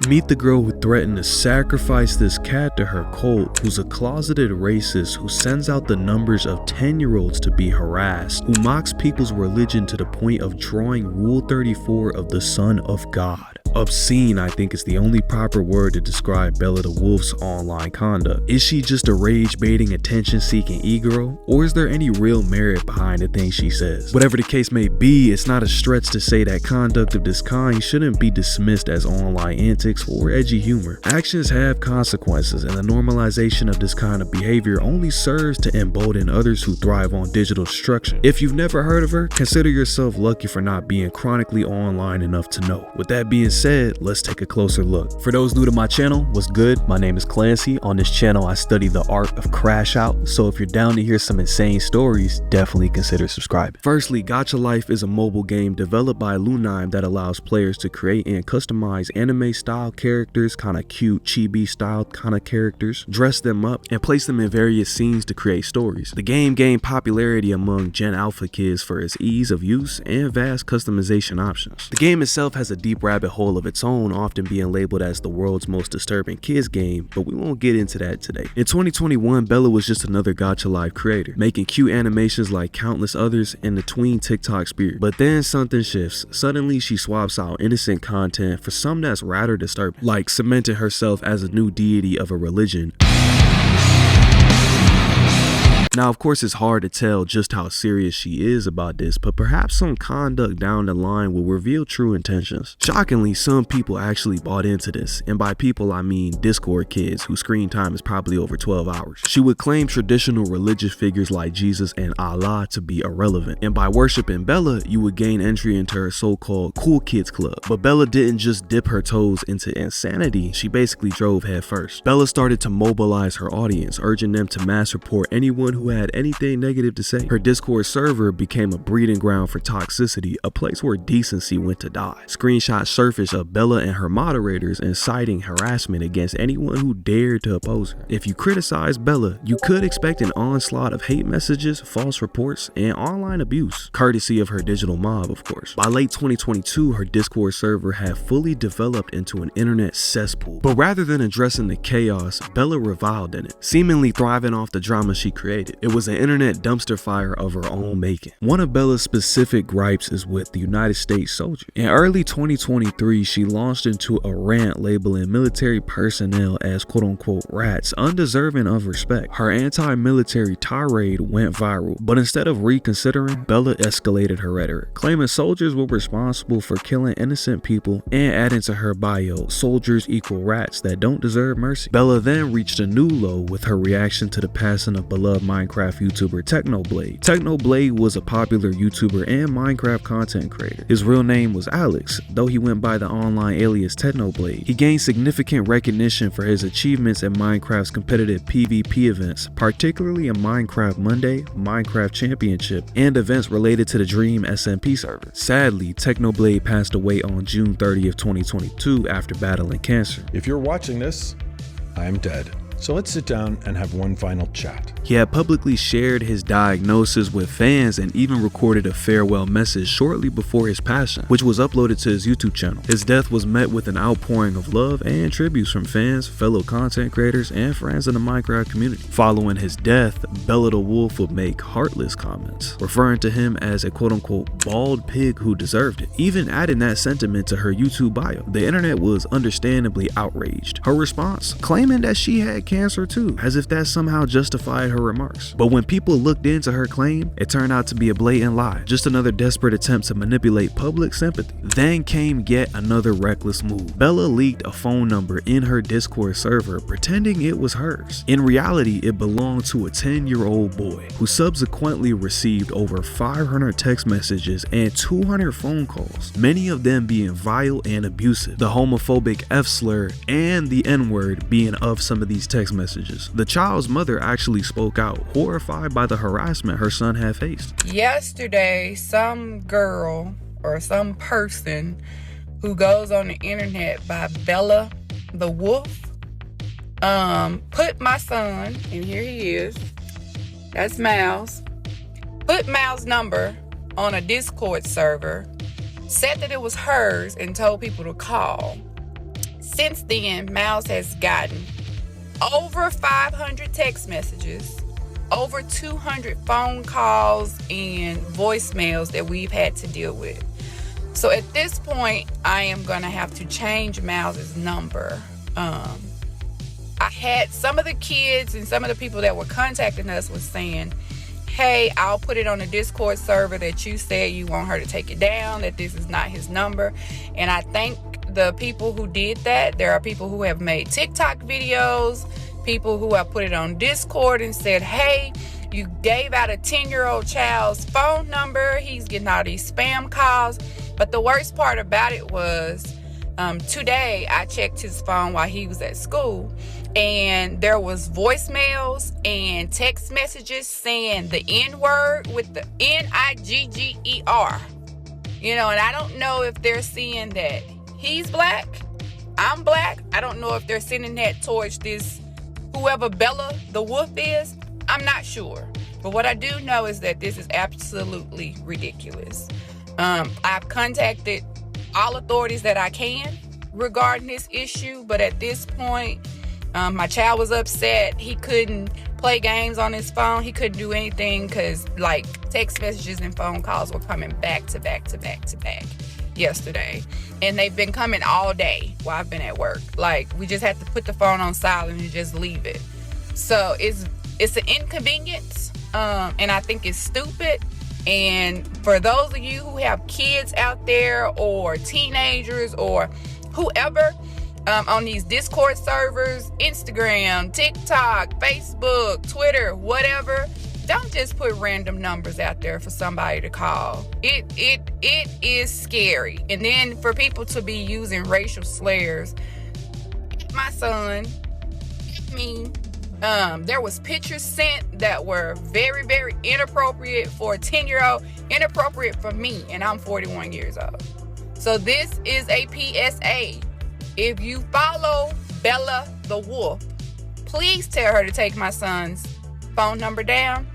Meet the girl who threatened to sacrifice this cat to her cult, who's a closeted racist who sends out the numbers of 10-year-olds to be harassed, who mocks people's religion to the point of drawing Rule 34 of the Son of God. Obscene, I think, is the only proper word to describe Bella the Wolf's online conduct. Is she just a rage-baiting, attention-seeking e-girl, or is there any real merit behind the things she says? Whatever the case may be, it's not a stretch to say that conduct of this kind shouldn't be dismissed as online antics or edgy humor. Actions have consequences, and the normalization of this kind of behavior only serves to embolden others who thrive on digital destruction. If you've never heard of her, consider yourself lucky for not being chronically online enough to know. With that being said, let's take a closer look. For those new to my channel, what's good? My name is Clancy. On this channel, I study the art of crash out, so if you're down to hear some insane stories, definitely consider subscribing. Firstly, Gacha Life is a mobile game developed by Lunime that allows players to create and customize anime-style characters, kinda cute, chibi-style kinda characters, dress them up, and place them in various scenes to create stories. The game gained popularity among Gen Alpha kids for its ease of use and vast customization options. The game itself has a deep rabbit hole of its own, often being labeled as the world's most disturbing kids game, but we won't get into that today. In 2021, Bella was just another Gacha Life creator, making cute animations like countless others in the tween TikTok spirit. But then something shifts. Suddenly she swaps out innocent content for some that's rather disturbing, like cementing herself as a new deity of a religion. Now, of course, it's hard to tell just how serious she is about this, but perhaps some conduct down the line will reveal true intentions. Shockingly, some people actually bought into this, and by people I mean Discord kids whose screen time is probably over 12 hours. She would claim traditional religious figures like Jesus and Allah to be irrelevant, and by worshiping Bella, you would gain entry into her so-called cool kids club. But Bella didn't just dip her toes into insanity, she basically drove headfirst. Bella started to mobilize her audience, urging them to mass report anyone who had anything negative to say. Her Discord server became a breeding ground for toxicity, a place where decency went to die. Screenshots surfaced of Bella and her moderators inciting harassment against anyone who dared to oppose her. If you criticize Bella, you could expect an onslaught of hate messages, false reports, and online abuse, courtesy of her digital mob, of course. By late 2022, her Discord server had fully developed into an internet cesspool. But rather than addressing the chaos, Bella reviled in it, seemingly thriving off the drama she created. It was an internet dumpster fire of her own making. One of Bella's specific gripes is with the United States soldier. In early 2023, she launched into a rant labeling military personnel as quote-unquote rats, undeserving of respect. Her anti-military tirade went viral, but instead of reconsidering, Bella escalated her rhetoric, claiming soldiers were responsible for killing innocent people and adding to her bio, soldiers equal rats that don't deserve mercy. Bella then reached a new low with her reaction to the passing of beloved Minecraft YouTuber Technoblade. Technoblade was a popular YouTuber and Minecraft content creator. His real name was Alex, though he went by the online alias Technoblade. He gained significant recognition for his achievements at Minecraft's competitive PvP events, particularly in Minecraft Monday, Minecraft Championship, and events related to the Dream SMP server. Sadly, Technoblade passed away on June 30th, 2022 after battling cancer. If you're watching this, I am dead. So let's sit down and have one final chat. He had publicly shared his diagnosis with fans and even recorded a farewell message shortly before his passing, which was uploaded to his YouTube channel. His death was met with an outpouring of love and tributes from fans, fellow content creators, and friends in the Minecraft community. Following his death, Bella the Wolf would make heartless comments, referring to him as a quote-unquote bald pig who deserved it, even adding that sentiment to her YouTube bio. The internet was understandably outraged. Her response, claiming that she had cancer too, as if that somehow justified her remarks. But when people looked into her claim, it turned out to be a blatant lie, just another desperate attempt to manipulate public sympathy. Then came yet another reckless move. Bella leaked a phone number in her Discord server, pretending it was hers. In reality, it belonged to a 10-year-old boy, who subsequently received over 500 text messages and 200 phone calls, many of them being vile and abusive, the homophobic F-slur and the N-word being of some of these text messages. The child's mother actually spoke out, horrified by the harassment her son had faced. Yesterday, some girl or some person who goes on the internet by Bella the Wolf put my son, and here he is, that's Miles, put Miles' number on a Discord server, said that it was hers and told people to call. Since then, Miles has gotten over 500 text messages, over 200 phone calls and voicemails that we've had to deal with. So at this point, I am going to have to change Miles's number. I had some of the kids and some of the people that were contacting us was saying, hey, I'll put it on the Discord server that you said you want her to take it down, that this is not his number. And I thank the people who did that. There are people who have made TikTok videos, people who have put it on Discord and said, hey, you gave out a 10-year-old child's phone number. He's getting all these spam calls. But the worst part about it was today I checked his phone while he was at school, and there was voicemails and text messages saying the N-word with the N-I-G-G-E-R. You know, and I don't know if they're seeing that he's black, I'm black. I don't know if they're sending that towards this, whoever Bella the Wolf is. I'm not sure. But what I do know is that this is absolutely ridiculous. I've contacted all authorities that I can regarding this issue, but at this point, my child was upset. He couldn't play games on his phone. He couldn't do anything because like text messages and phone calls were coming back to back to back to back yesterday. And they've been coming all day while I've been at work. Like, we just had to put the phone on silent and just leave it. So it's an inconvenience, and I think it's stupid. And for those of you who have kids out there or teenagers or whoever on these Discord servers, Instagram, TikTok, Facebook, Twitter, whatever, don't just put random numbers out there for somebody to call. It is scary. And then for people to be using racial slurs, my son, there was pictures sent that were very, very inappropriate for a 10-year-old, inappropriate for me, and I'm 41 years old. So this is a PSA. If you follow Bella the Wolf, please tell her to take my son's phone number down.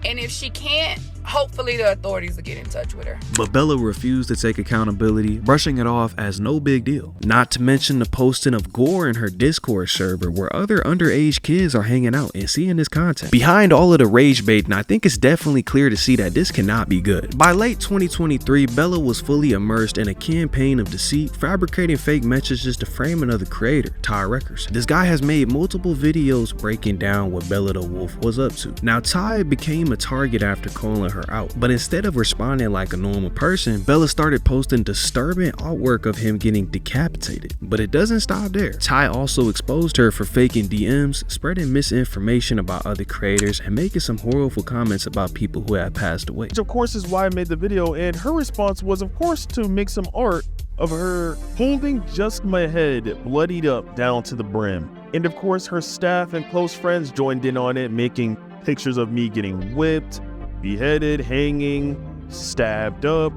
And if she can't, hopefully the authorities will get in touch with her. But Bella refused to take accountability, brushing it off as no big deal. Not to mention the posting of gore in her Discord server where other underage kids are hanging out and seeing this content. Behind all of the rage baiting, I think it's definitely clear to see that this cannot be good. By late 2023, Bella was fully immersed in a campaign of deceit, fabricating fake messages to frame another creator, Tyrecords. This guy has made multiple videos breaking down what Bella the Wolf was up to. Now, Ty became a target after calling her out, but instead of responding like a normal person, Bella started posting disturbing artwork of him getting decapitated. But it doesn't stop there. Ty also exposed her for faking DMs, spreading misinformation about other creators, and making some horrible comments about people who had passed away. Which of course is why I made the video, and her response was of course to make some art of her holding just my head bloodied up down to the brim. And of course her staff and close friends joined in on it, making pictures of me getting whipped, beheaded, hanging, stabbed up,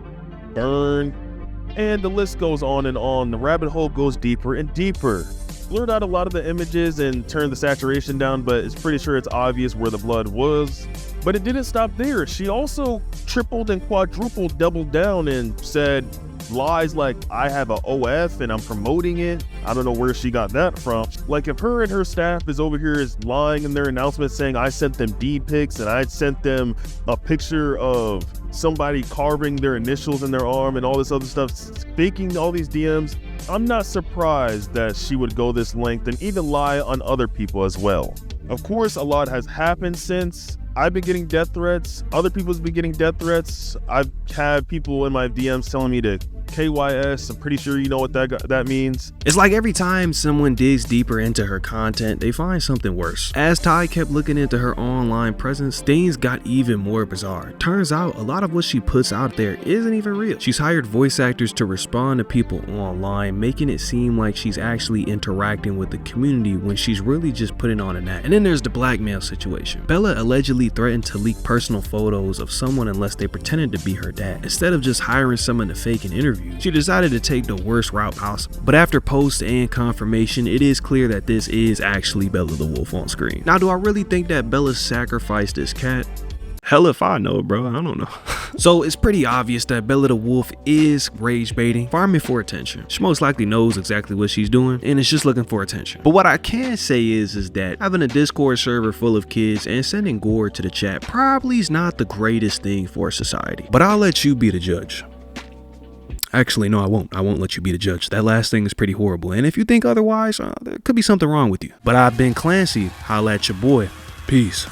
burned, and the list goes on and on. The rabbit hole goes deeper and deeper. Blurred out a lot of the images and turned the saturation down, but it's pretty sure it's obvious where the blood was. But it didn't stop there. She also tripled and quadrupled, doubled down and said lies like I have a OF and I'm promoting it. I don't know where she got that from. Like, if her and her staff is over here is lying in their announcement saying I sent them D pics and I sent them a picture of somebody carving their initials in their arm and all this other stuff, faking all these DMs, I'm not surprised that she would go this length and even lie on other people as well. Of course, a lot has happened since. I've been getting death threats. Other people's been getting death threats. I've had people in my DMs telling me to KYS. I'm pretty sure you know what that means. It's like every time someone digs deeper into her content, they find something worse. As Ty kept looking into her online presence, things got even more bizarre. Turns out a lot of what she puts out there isn't even real. She's hired voice actors to respond to people online, making it seem like she's actually interacting with the community when she's really just putting on an act. And then there's the blackmail situation. Bella allegedly threatened to leak personal photos of someone unless they pretended to be her dad. Instead of just hiring someone to fake an interview, she decided to take the worst route possible. But after post and confirmation, it is clear that this is actually Bella the Wolf on screen. Now, do I really think that Bella sacrificed this cat? Hell if I know, bro. I don't know. So it's pretty obvious that Bella the Wolf is rage baiting, farming for attention. She most likely knows exactly what she's doing and is just looking for attention. But what I can say is that having a Discord server full of kids and sending gore to the chat probably is not the greatest thing for society. But I'll let you be the judge. Actually, no, I won't. I won't let you be the judge. That last thing is pretty horrible. And if you think otherwise, there could be something wrong with you. But I've been Clancy. Holla at your boy. Peace.